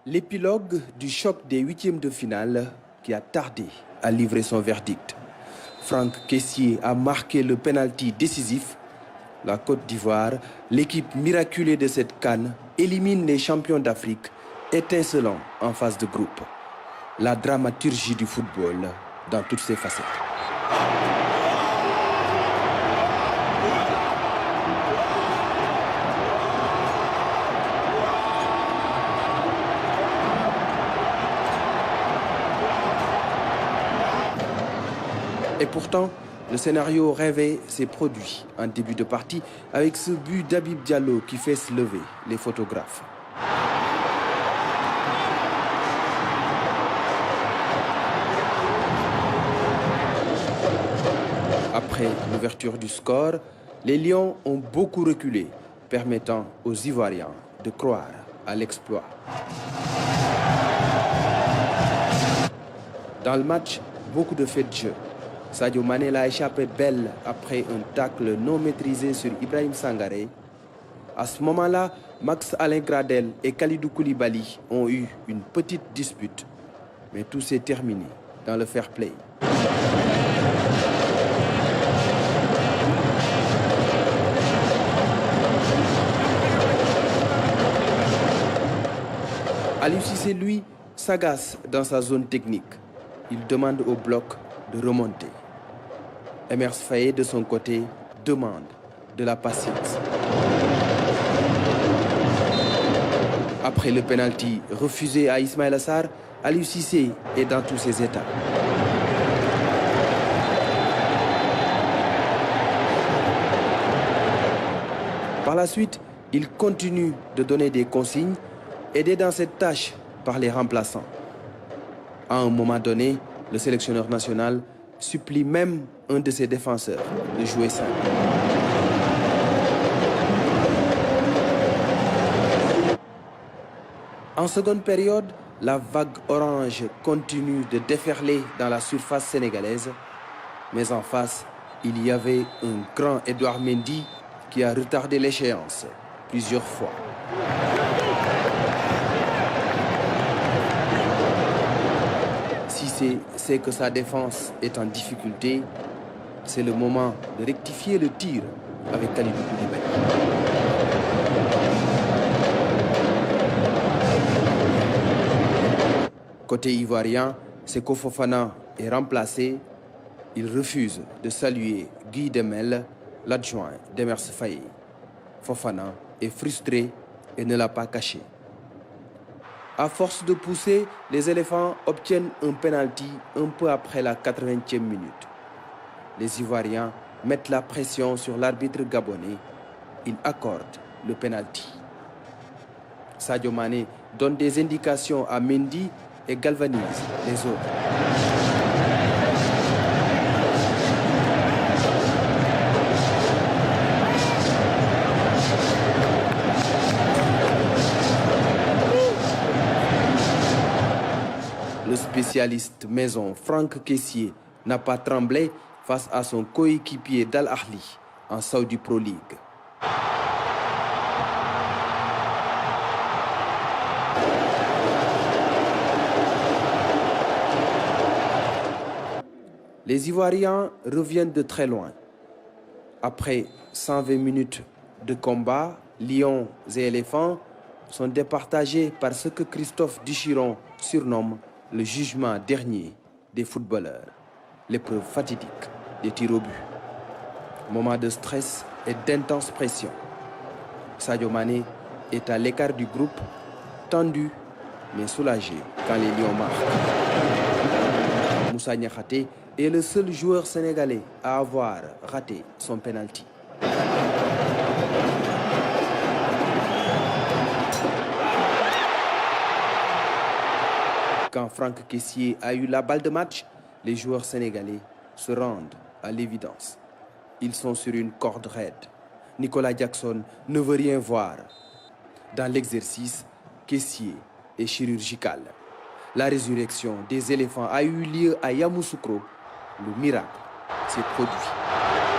L'épilogue du choc des huitièmes de finale qui a tardé à livrer son verdict. Franck Kessié a marqué le penalty décisif. La Côte d'Ivoire, l'équipe miraculée de cette CAN, élimine les champions d'Afrique, étincelant en phase de groupe. La dramaturgie du football dans toutes ses facettes. Et pourtant, le scénario rêvé s'est produit en début de partie avec ce but d'Habib Diallo qui fait se lever les photographes. Après l'ouverture du score, les Lions ont beaucoup reculé, permettant aux Ivoiriens de croire à l'exploit. Dans le match, beaucoup de faits de jeu. Sadio Mané l'a échappé belle après un tacle non maîtrisé sur Ibrahim Sangaré. À ce moment-là, Max Alain Gradel et Kalidou Koulibaly ont eu une petite dispute. Mais tout s'est terminé dans le fair play. Aliou Cissé, lui, s'agace dans sa zone technique. Il demande au bloc de remonter. Emers Faé, de son côté, demande de la patience. Après le penalty refusé à Ismaïla Sarr, Aliou Cissé est dans tous ses états. Par la suite, il continue de donner des consignes, aidé dans cette tâche par les remplaçants. À un moment donné, le sélectionneur national supplie même un de ses défenseurs de jouer simple. En seconde période, la vague orange continue de déferler dans la surface sénégalaise. Mais en face, il y avait un grand Edouard Mendy qui a retardé l'échéance plusieurs fois. Cissé sait que sa défense est en difficulté. C'est le moment de rectifier le tir avec Kalidou Koulibaly. Côté ivoirien, Seko Fofana est remplacé. Il refuse de saluer Guy Demel, l'adjoint d'Emers Faé. Fofana est frustré et ne l'a pas caché. À force de pousser, les éléphants obtiennent un penalty un peu après la 80e minute. Les Ivoiriens mettent la pression sur l'arbitre gabonais. Il accorde le penalty. Sadio Mané donne des indications à Mendy et galvanise les autres. Le spécialiste maison Franck Kessié n'a pas tremblé face à son coéquipier d'Al Ahly en Saudi Pro League. Les Ivoiriens reviennent de très loin. Après 120 minutes de combat, Lions et éléphants sont départagés par ce que Christophe Duchiron surnomme le jugement dernier des footballeurs, l'épreuve fatidique des tirs au but. Moment de stress et d'intense pression. Sadio Mané est à l'écart du groupe, tendu mais soulagé quand les Lions marquent. Moussa Niakhaté est le seul joueur sénégalais à avoir raté son penalty. Quand Franck Kessié a eu la balle de match, les joueurs sénégalais se rendent à l'évidence. Ils sont sur une corde raide. Nicolas Jackson ne veut rien voir. Dans l'exercice, Kessié est chirurgical. La résurrection des éléphants a eu lieu à Yamoussoukro. Le miracle s'est produit.